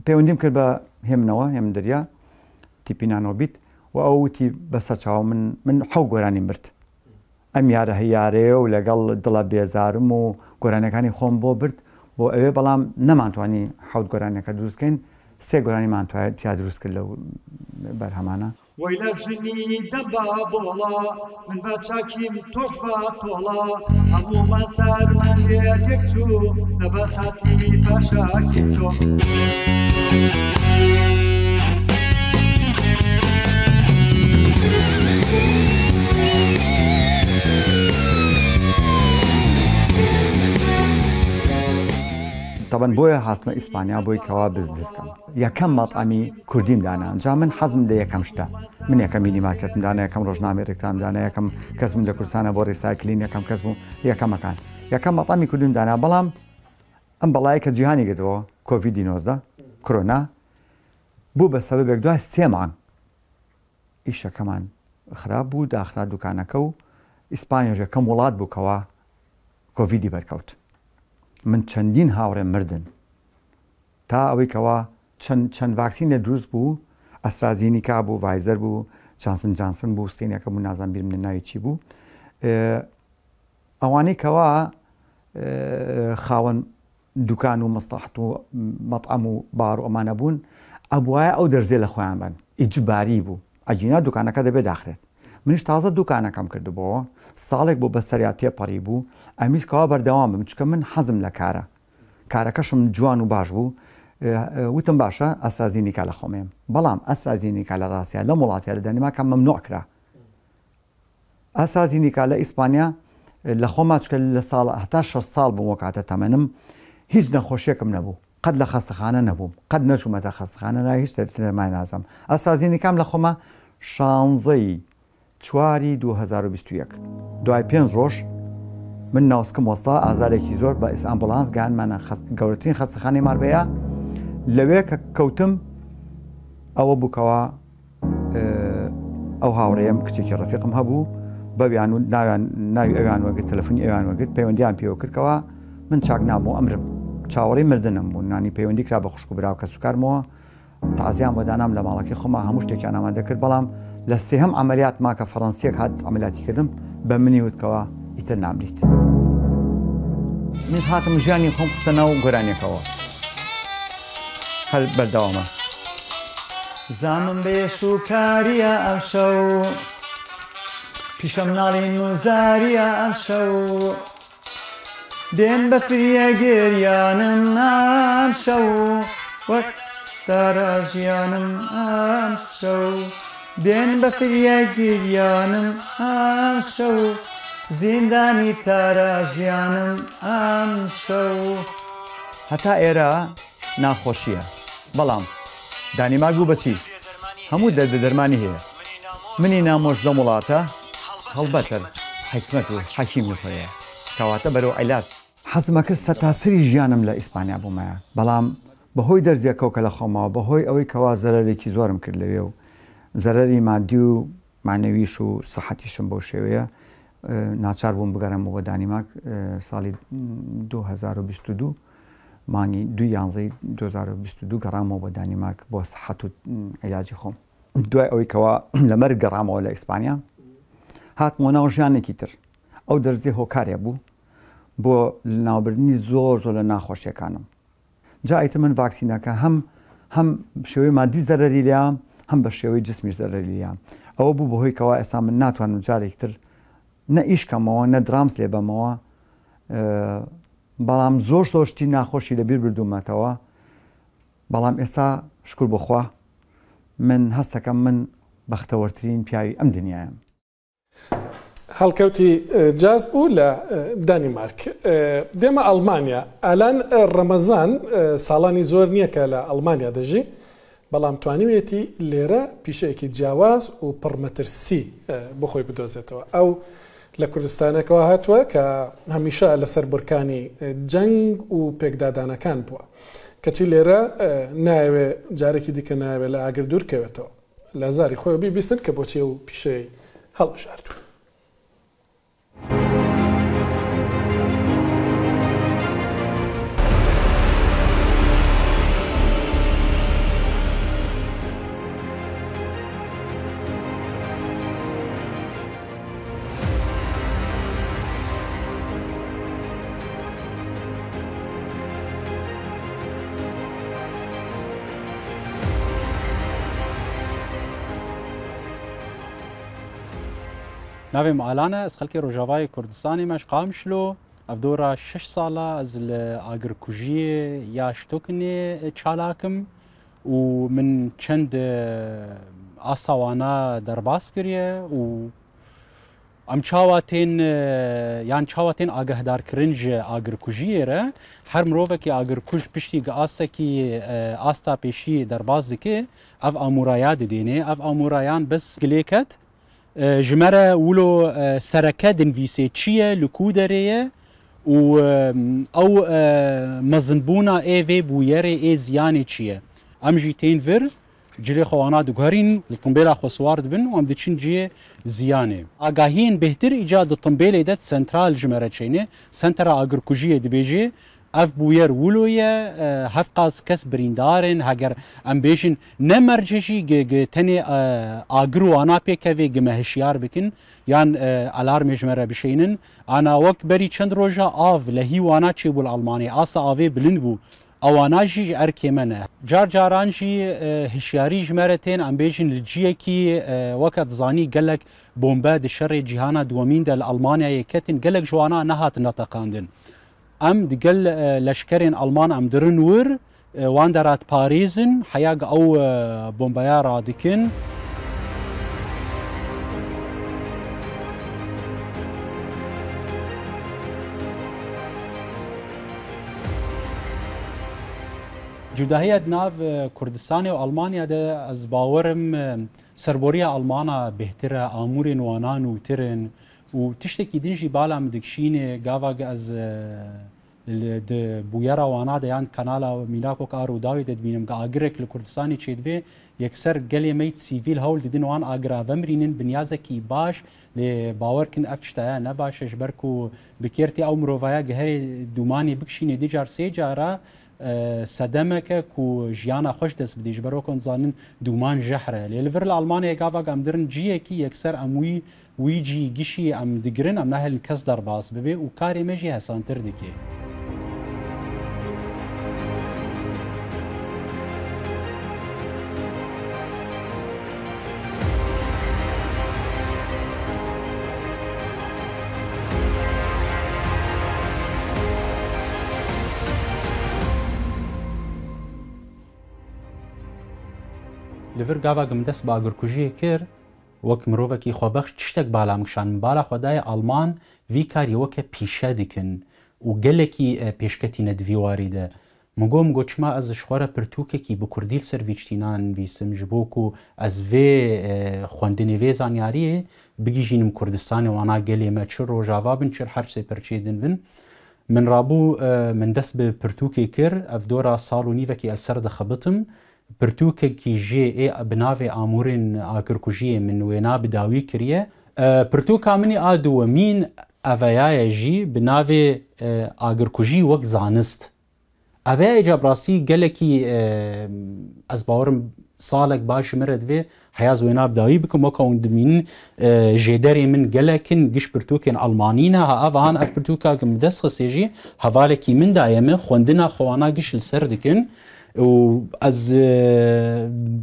Speaker 10: پەیوەندیم کرد بە هێمنەوە هێمندەریا تیپی نانۆبیت و ئەو وتی بەسەر چاوە من حەو گۆرانی مرد ئەم یارە هەیارەیە و لەگەڵ دڵە بێزارم و گۆرانەکانی خۆم بۆ برد بۆ ئەوێ بەڵام نەمانتوانی حەوت گۆرانەکە دروستکەین سێ گۆرانیمان تیا دروست کرد لەو بەرهەمانە
Speaker 11: وەی لە ژنی دەبا بۆڵا من بە چاکیم تۆش بە تۆڵا هەموومان سەرمان لێ تێکچوو لەبەر خاتی پاشاکی تۆ
Speaker 10: طبعا بۆیە هاتمە ئیسپانیا بۆی کەوا بزنسکەم یەکەم مەطعەمی کوردیم دانا جا من حەزم لە یەکەم شتە من یەکەم مینی مارکێتم دانا یەکەم ڕۆژنامەی ڕێکلام دانا یەکەم کەسم لە کوردستانە بۆ ڕیسایکلین یەکەم کەس بوو یەکەمەکان یەکەم مەطعەمی کوردیم دانا بەڵام ئەم بەڵایە کە جیهانی گرتەوە کۆڤید-19 کۆرۆنا بوو بە سەبەبێک دوای 3 مانگ ئیشەکەمان خراپ بوو داخرا دوکانەکە و ئیسپانیاش یەکەم وڵات بوو کەوا کۆڤیدی بەرکەوت من چەندین هاوڕێم مردن تا ئەوەی کەوا چەند ڤاکسینە دروست بوو ئەسترازینیکا بوو ڤایزەر بوو جانسن جانسن بوو سینەکە بوو نازان بیرم لە ناوی چی بوو ئەوانەی کەوا خاوەن دوکان و مەستەحت و مەطعەم و بار و ئەمانە بوون ئەبوایە ئەو دەرزێ لە خۆیان بن ئیجباری بوو ئەجینا دوکانەکە دەبێت داخرێت منیش تازە دوکانەکەم کردبەوە ساڵێک بۆ بەسەریا تێپەڕی بوو ئەمیش کەوا بەردەوام بم چکە من حەزم لە کارەکەشم جوان و باش بوو وتم باشە ئەسترازینیکا لە خۆمێم بەڵام ئەسترازینیکا لە ڕاستیە لە وڵاتیا لە دەنیماکە مەمنوع کرا ئاسازینیکا لە ئیسپانیا لە خۆما چکە لە ساڵ هەتا 6 ساڵ بووم وەکاتە تەمەنم هیچ نەخۆشیەکم نەبوو قەت لە خەستەخانە نەبووم قەت نەچوومەتە خەستەخانە لا هیچ تەرمای نازم ئاسازینیکام لە خۆمە 16 چواری 2021 دوای 5 ڕۆژ من ناوسکم وەستا ئازارێکی زۆر بە ئەمبولانس گیانمانە گەورەترین خەستەخانەی ماربەیە لەوێ کە کەوتم ئەوە بووکەوە ئەو هاوڕێم کچێکی ڕەفیقم هەبوو بەویان و ناوی ئەویان وەگرت تەلەفۆنی ئەویان وەگرت پەیوەندیان پێوە کردکەوە من چاک نامەوە ئەمرم چاوەڕێی مردنم بوو نانی پەیوەندی کرا بە خوشک و براو کە سوکارمەوە تازیان بۆ دانام لە ماڵەکەی خۆما هەموو شتێکیان ئامادە کرد بەڵام لە سێهەم عملیات ماکە فەڕەنسیەک هات عملیاتی کردم بە منی وتکەوە ئیتر نامریت من هاتم ژیانی خۆم قسە ناو گۆرانێکەوە هەر بەردەوامە
Speaker 11: زانم بێش و کاریە ئەم شەو پیشەم ناڵین و زاریە ئەم شەو دێن بە فریە گێریانم ئەم شەو وەک دارە ژیانم ئەم شەو دێن بە فریە گێریانم ئەم شەو زیندانی تارە ژیانم ئەم شەو
Speaker 10: هەتا ئێرە ناخۆشیە بەڵام دانیماک بوو بەچی هەموو دەردە دەرمانی هەیە منی نامۆش لە وڵاتە هەڵبەتە حکمت و حەکیم نخۆیە کەواتە بەرەو عیلات حەزمە کرد سەتاسری ژیانم لە ئیسپانیا بوومایە بەڵام بەهۆی دەرزیەکەوکە لە خۆمەوە بەهۆی ئەوەی کەوا زەرەرێکی زۆرم کرد لەوێ و زەرەری مادی و معنەویش و سەحەتیشم بەو شێوەیە ناچار بووم بگەڕم بۆ دانیماک ساڵی 2022 مانگی 2022 گەڕامەوە بۆ دانیمارک بۆ سەحەت و عیلاجی خۆم دوای ئەوەی کەوا لەمەرگ گەڕامەوە لە ئیسپانیا هاتمەوە ناو ژیانێکی تر ئەو دەرزی هۆکارێ بوو بۆ ناوبردنی زۆر لە ناخۆشیەکانم جا ئیتر من ڤاکسینەکە هەم شێوەی مادی زەرەری لیام هەم بە شێوەی جسمیش زەرەری لیام ئەوە بوو بەهۆی کەوا ئێستا من ناتوانم جارێک تر نە ئیشکەمەوە نە درامس لێ بەمەوە بەڵام زۆر شتی ناخۆشی لەبیر بردوومەتەوە بەڵام ئێستا شکر بخوا من هەستەکەم من بەختەوەرترین پیاوی ئەم دنیایم
Speaker 1: هەڵکەوتی جاز بوو لە دانیمارک دێمە ئەڵمانیا ئالان ڕەمەزان ساڵانی زۆر نییە کە لە ئەڵمانیا دەژی بەڵام توانیوێتی لێرە پیشەیەکی جیاواز و پڕمەترسی بخۆی بدۆزێتەوە ئەو لە کوردستانەکەەوە هاتووە کە هەمیشە لەسەر بورکانی جەنگ و پێکدادانەکان بووە کەچی لێرە نایوێ جارێکی دیکە ناوێت لە ئاگر دوور کەوێتەوە لە زاری خۆی بیستن کە بۆچی و پیشەی هەڵبژاردووە
Speaker 12: ناوێم ئالانە ئەس خەڵکی ڕۆژاوای کوردستانی مەش قامشلۆ ئەف دۆرە 6 ساڵە ئەز لە ئاگرکوژیە یا شتۆکنێ چالاکم و من چەند ئاساوانە دەرباس کردە و ئەم چاواتێن یان چاواتێن ئاگەهدارکردن ئاگرکوژیێرە هەر مرۆڤێکی ئاگرکوژ پشتی ئاسێکی ئاستا پێشی دەرباز دکێ ئەف ئامورایە دەدێنێ ئەف ئامورایان بەس گلێکەت ژمارە ولۆ سەرەکە دنویسێ چییە لکو دەرەیە و ئەو مەزنبوونا ئێvê بوویەرێ ئێ زیانێ چییە ئەم ژی تێن ڤر جلێ خەوانا دگوهرین لە تنبێلا خۆ سوار دبن و ئەم دچین جێ زیانێ ئاگاهین بهتر ئیجاد تنبێلێ دەت سنترال ژمارە چینێ سنتەرا ئاگرکوژیە دبێژێ ئەف بوویەر ولۆیە هەف قاس کەس بریندارن هەگەر ئەم بێژن نەمەرجەژی تەنێ ئاگر و ئانا پێکەوێ گمە هشیار بکن یان ئەلارمێ ژمەرە بشینن ئانا وەک بەری چەند ڕۆژە ئاڤ لە هیوانا چێبوو ئەڵمانی ئاسا ئاوێ بلند بوو ئەواناژی ئەرکێمەنە جار جارانژی هشیاری ژمەرە تێن ئەم بێژن لجیەکی وەکە دزانی گەلک بۆمبە دشەڕێ جیهانە دووەمیندا لە ئەڵمانیا یەکەتن گەلک جوانە نەهات نەتەقاندن ئەم دیگەل لەشکرێن ئەڵمان ئەم درن ور وان دەرات پارێزن حەیاگ ئەو بۆمبەیە ڕادکن جداهية ناف كردستان وألمانيا ده از باورم سربوريا ألمانا بهترة آمورين وانان وترن وتشتكي دنجي بالا مدكشين قافاق از بويرا وانا ده يعني كانالا ميناكو كارو داوي دبينم قاقرك لكردستاني تشيد به يكسر قلي ميت سيفيل هول ددين وان اقرا فمرينين بنيازكي باش لباوركن افتشتايا نباش جبركو بكيرتي او مروفايا قهري دوماني بكشيني ديجار سيجارا سدمك كو جيانا خوش دس بديش بروكن زانن دومان جحره للفر الالمانيا قافا قامدرن جي كي يكسر اموي ويجي جيشي ام دقرن ام نهل كس درباس ببي وكاري مجي هسان تردكي لفر قافا قم دس باقر كوجيه كير وك مروفكي خوبخش تشتك بالا مكشان بالا خداي ألمان في كاري وكا بيشا ديكن وقلكي بيشكتي ندفي وارده مگو چما از شخوره پرتوککی بکردیل سرویچتینان ویسم جبوکو از وی خوندنی وی زانیاریه بگی جینم کردستانی وانا گلی ما چر روجاوا بن چر حرف سپرچیدن بن من رابو من دست به پرتوکی کر اف دورا سالو نیوکی السرد خبطم پرتوککی جی ای بناوی آمورین آکرکوژیه من وینا بداوی کریه پرتوکا منی آدو مین اویای جی بناوی آکرکوژی وک زانست اوه جبراسی گلکی از باورم سالک باش مرد وی حیاز وینا بداوی بکم وکا وندمین جیدری من گلکن گش پرتوکن المانینا ها اوهان اف پرتوکا کم دست خسیجی حوالکی من دایمه خوندنا خوانا گش لسر دکن و از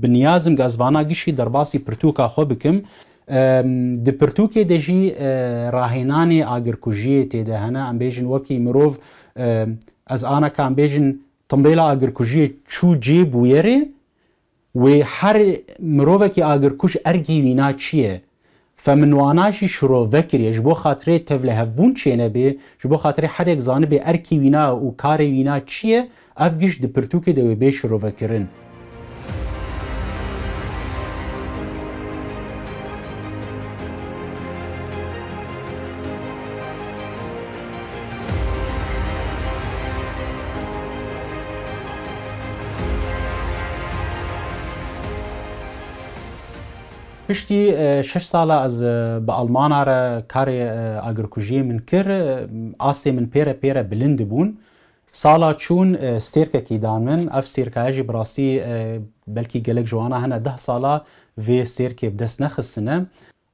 Speaker 12: بنیازم گازوانا گشی درباسی پرتوکا خو بکم د پرتوکې د جی راهینانی اگرکوژی ته ده هنه ام بیجن وکی مروف از آنا کام بیجن تنبیلا اگرکوژی چو جی بویره و هر مروفه که اگرکوژ ارگی وینا چیه فمن واناشی شروع وکریه جبو خاطره تفله هفبون چینه بی جبو خاطره هر یک زانه بی ارکی وینا و کار وینا چیه افگیش د پرتوکې د بی شروع وکرن پشتی 6 ساله از با آلمان را کار اگرکوژی من کر آسته من پیره بلند بون سالا چون استیرکه کی دامن اف استیرکه براسی بلکی گلک جوانا هنه 10 ساله و استیرکه بدست نخستنه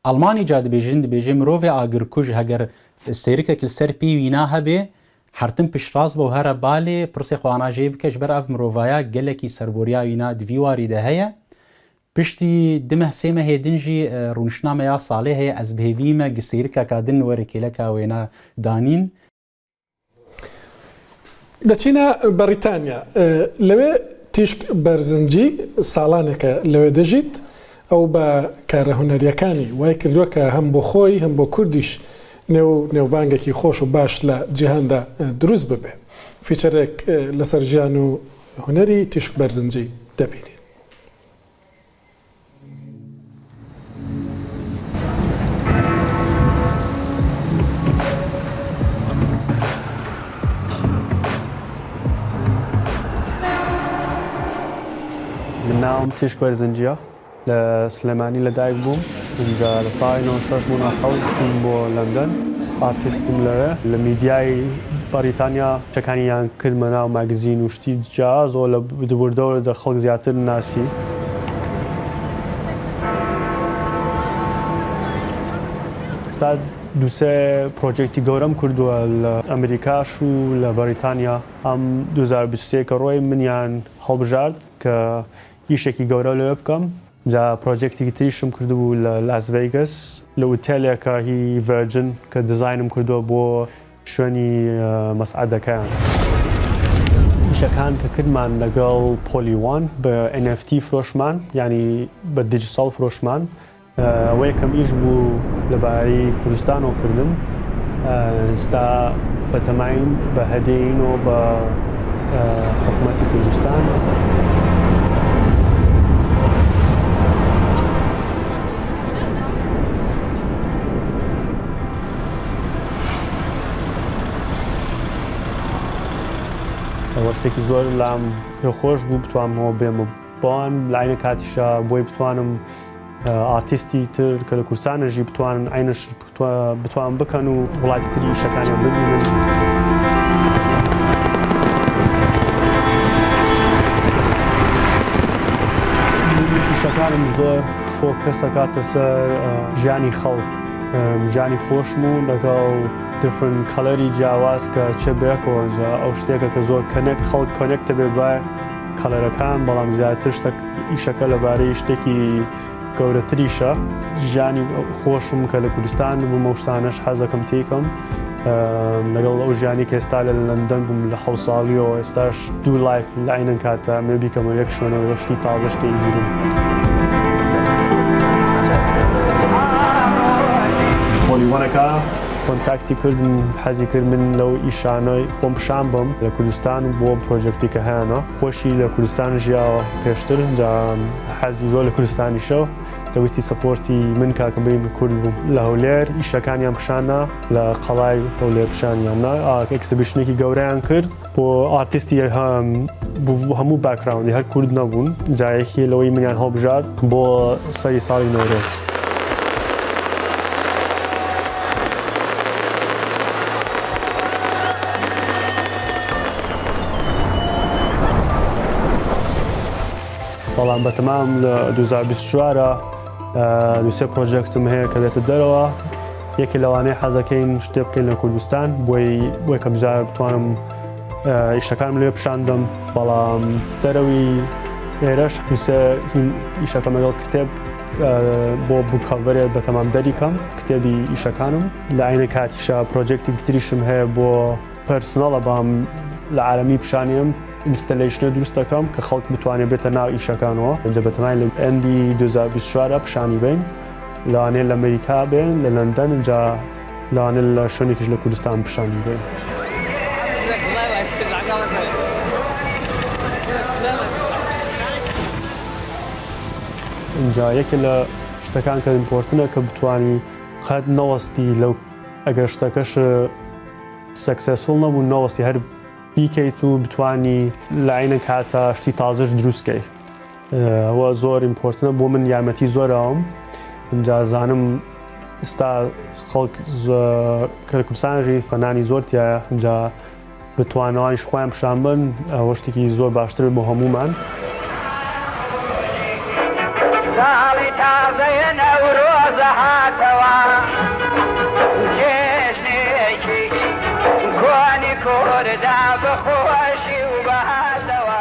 Speaker 12: آلمانی جاد بیجن مروف اگرکوژ هگر استیرکه کل سر پی وینا هبه هرتم پشراز با هر بالی پرسی خوانا جیب کش بر اف مروفایا گلکی سربوریا وینا دویواری ده هیا پشتی دمه سیمه هیدنجی رونشنامه یا صالح هی از بهویمه گسیرکا کادن ورکیلکا وینا دانین
Speaker 1: دچینا بریتانیا لوی تیشک برزنجی سالانه لوی دجیت او با کار هنریکانی وای کردو که هم بو خوی هم بو کردیش نو بانگه کی خوش و باش لجهان دا دروز ببه فیچرک لسرجانو هنری تیشک برزنجی دبینی
Speaker 13: نام تیشک برزنجیا لسليماني لدايق بوم إذا لصاينو شاش بونا حول چون بو لندن آرتيستم لره لميدياي بريطانيا شكانيان كلمنا وماجزين وشتي جاز ولا بدور دور در خلق زيادة الناسي استاد دوسه پروژکتی گورم کردو لامریکا شو لبریتانیا هم 2023 کروی منیان حال بجارد که یشکی گورا لبکم جا پروژکتی تریشم کردو لاس ویگاس لوتیلیا که هی ورجن که دیزاینم کردو بو شونی مسعده کان شكان ككدمان لقال بولي وان ب NFT فروشمان يعني بالديجيتال فروشمان ويكم يجبو لباري كردستان وكردم ستا بتماين بهدين وب حکوومەتی کوردستان. ئەوە شتێکی زۆر لام پێخۆش بوو بتوانمەوە بێمە بۆن لایەنە کاتیشە بۆی بتوانم ئارتیستی تر کە لە کوردستانەژی بتوانن عینەش بتوان بکەن و وڵاتی تری ئیشەکانیان ببینن. ئیشەکانم زۆر فۆکەس دەکاتە سەر ژیانی خەڵک، ژیانی خۆشم و لەگەڵ different کەلەری جیاواز کە چێ بێکەوە ئەو شتێکە کە زۆر خەڵک کۆنێکتە بێ بە کەلەرەکان، بەڵام زیاتر ئیشەکە لەبارەی شتێکی گەورەتریشە. ژیانی خۆشم کە لە کوردستان بوومە و شتانەش حەزەکەم تێکەم لەگەڵ ئەو ژیانی کە ئێستا لە لەندەن بووم لە 7 ساڵیەوە ئێستاش دوو لایف لاینن کاتە مێبیکەمە یەک شوێنەوە شتی تازەشکەی بیرم. پۆلیوانەکە کۆنتاکتی کردم حەزی کرد من لەو ئیشانەی خۆم پیشان بم لە کوردستان بۆ پرۆژێکتی کە هەیەە خۆشی لە کوردستان ژیاوە پێشتر حەزی زۆر لە کوردستانیشە دەویستی سەپۆرتی من کاکە بریم کورد بووم لە هەولێر ئیشەکانیان پیشانە لە قەڵای هەولێر پیشانیانە ئەکسیبیشنێکی گەورەیان کرد بۆ ئارتیستی هەموو باکراوندی هەر کورد نەبوون جایەکی لەوەی منیان هەڵبژارد بۆ سەری ساڵی نەورۆز. بەڵام بەتەمام لە 2024 دووسێ پرۆژێکتم هەیە کە دێتە دەرەوە. یەکی لەوانەیە حەزەکەین شتێ بکەین لە کوردستان بۆی کە بجار بتوانم ئیشەکانم لێ پیشاندەم، بەڵام دەرەوی ئێرەش دووسێ ئیشەکەم لەگەڵ کتێب بۆ بووکەڤەرێت بەتەمام دەریکەم کتێبی ئیشەکانم. لە عینە کاتیشە پرۆژێکتێکی تریشم هەیە بۆ پەرسنەڵە بام لە عالەمی پیشانیم ئینستەلیشنە دروست دەکەم کە خەڵک بتوانێت بێتە ناو ئیشەکانەوە. ئەنجە بەتەمای لە ئەندی 2024 پیشانی بین لەوانەیە لە ئەمریکا بێن لە لەندەن اینجا لەوانەیە لە شوێنێکیش لە کوردستان پیشانی بین. اینجا یەکێ لە شتەکان کە ئیمپۆرتنە کە بتوانی قەت نەوەستی لەو ئەگەر شتەکەش سەکسەسفڵ نەبوو نەوەستی هەر بیکەیت و بتوانی لە عینە کاتە شتی تازەش دروستکەی. ئەوە زۆر ئیمپۆرتنە بۆ من یارمەتی زۆرەوەم. اینجا زانم ئێستا خەڵک کە لە کوردستانژی فەنانی زۆرتیایە اینجا بتوانەوەیش خۆیان پیشان بن ئەوە شتێکی زۆر باشتر بۆ هەمومان.
Speaker 14: ساڵی تازەیە نەورۆزە هاتەوە جێژنێکی کۆنی کۆردا بەخۆشی و بەهاتەوە.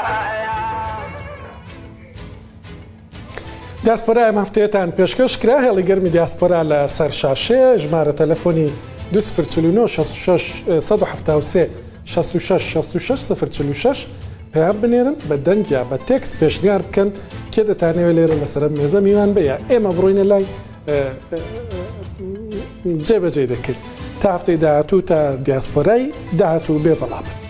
Speaker 1: دیاسپۆرای مافتەیەتان پێشکەش کرا هێڵی گەرمی دیاسپۆرا لە سەر شاشەیە ژمارە تەلەفۆنی 2049 66 173 66 66 046 پێیان بنێرن بە دەنگ یا بە تێکس پێشنیار بکەن کێ دەتانەوێت لێرە لەسەر مێزە میوان بە یا ئێمە بڕۆینە لای جێبەجێ دەکرد تا هەفتەی داهاتوو تا دیاسپۆرای داهاتوو بێ بەڵام.